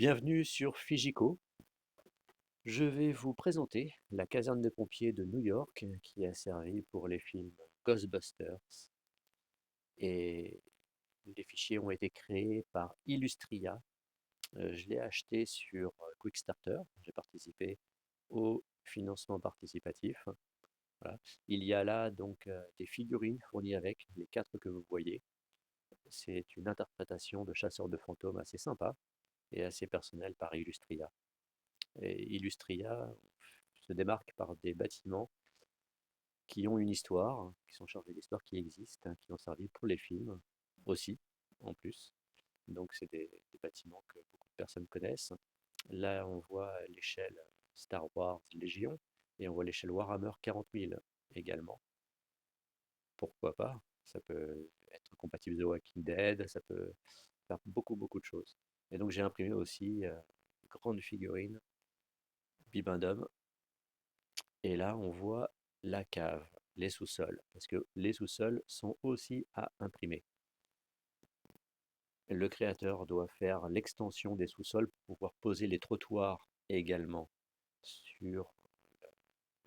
Bienvenue sur Fijiko. Je vais vous présenter la caserne de pompiers de New York qui a servi pour les films Ghostbusters. Et les fichiers ont été créés par Illustria. Je l'ai acheté sur Quickstarter. J'ai participé au financement participatif. Voilà. Il y a là donc des figurines fournies avec les quatre que vous voyez. C'est une interprétation de chasseur de fantômes assez sympa et assez personnelle par Illustria. Et Illustria se démarque par des bâtiments qui ont une histoire, qui sont chargés d'histoire, qui existent, hein, qui ont servi pour les films aussi, en plus. Donc c'est des bâtiments que beaucoup de personnes connaissent. Là, on voit l'échelle Star Wars Légion et on voit l'échelle Warhammer 40 000 également. Pourquoi pas? Ça peut être compatible The Walking Dead, ça peut faire beaucoup de choses. Et donc j'ai imprimé aussi une grande figurine Bibendum. Et là, on voit la cave, les sous-sols, parce que les sous-sols sont aussi à imprimer. Le créateur doit faire l'extension des sous-sols pour pouvoir poser les trottoirs également sur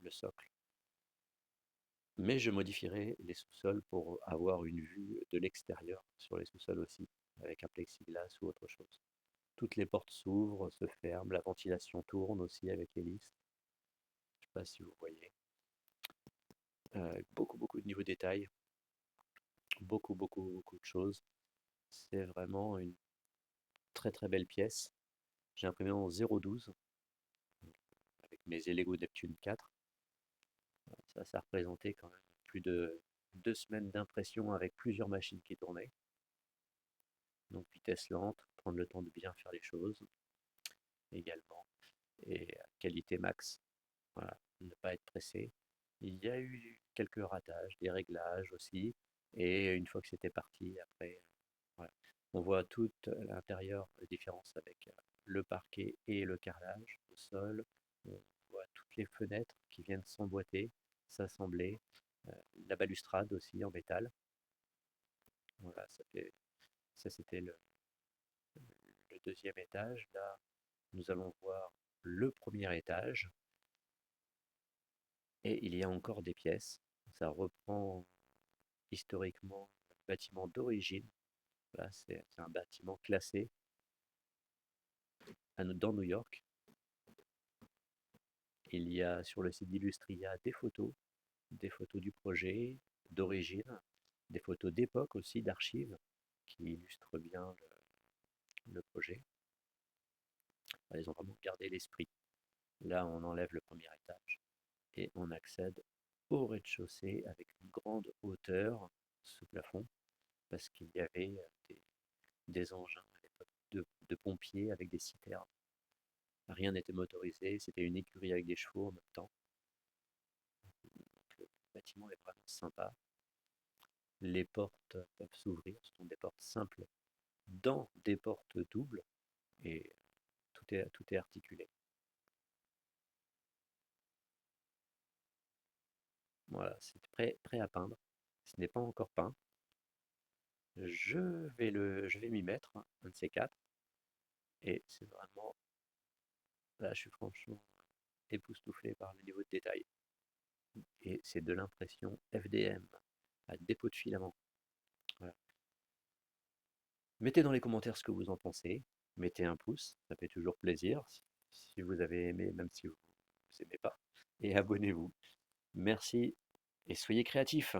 le socle. Mais je modifierai les sous-sols pour avoir une vue de l'extérieur sur les sous-sols aussi, avec un plexiglas ou autre chose. Toutes les portes s'ouvrent, se ferment, la ventilation tourne aussi avec hélice. Je ne sais pas si vous voyez. Beaucoup de niveau détail, beaucoup de choses. C'est vraiment une très belle pièce. J'ai imprimé en 0,12 avec mes Lego Neptune 4. Ça représentait quand même plus de 2 semaines d'impression avec plusieurs machines qui tournaient. Donc vitesse lente, prendre le temps de bien faire les choses également. Et qualité max. Voilà, ne pas être pressé. Il y a eu quelques ratages, des réglages aussi. Et une fois que c'était parti, après, voilà. On voit tout l'intérieur, la différence avec le parquet et le carrelage au sol. On voit toutes les fenêtres qui viennent s'emboîter, s'assembler. La balustrade aussi en métal. Voilà, ça c'était le deuxième étage. Là, nous allons voir le premier étage. Et il y a encore des pièces. Ça reprend historiquement le bâtiment d'origine. Là, c'est un bâtiment classé dans New York. Il y a sur le site d'Illustria des photos du projet, d'origine, des photos d'époque aussi, d'archives, qui illustrent bien le projet. Ils ont vraiment gardé l'esprit. Là, on enlève le premier étage et on accède au rez-de-chaussée avec une grande hauteur sous plafond, parce qu'il y avait des engins à l'époque de pompiers avec des citernes. Rien n'était motorisé, c'était une écurie avec des chevaux en même temps. Donc, le bâtiment est vraiment sympa. Les portes peuvent s'ouvrir, ce sont des portes simples dans des portes doubles et tout est articulé. Voilà, c'est prêt à peindre. Ce n'est pas encore peint. Je vais m'y mettre, un de ces quatre, et c'est vraiment, là je suis franchement époustouflé par le niveau de détail. Et c'est de l'impression FDM, à dépôt de filament. Voilà. Mettez dans les commentaires ce que vous en pensez. Mettez un pouce, ça fait toujours plaisir. Si vous avez aimé, même si vous n'aimez pas. Et abonnez-vous. Merci et soyez créatifs.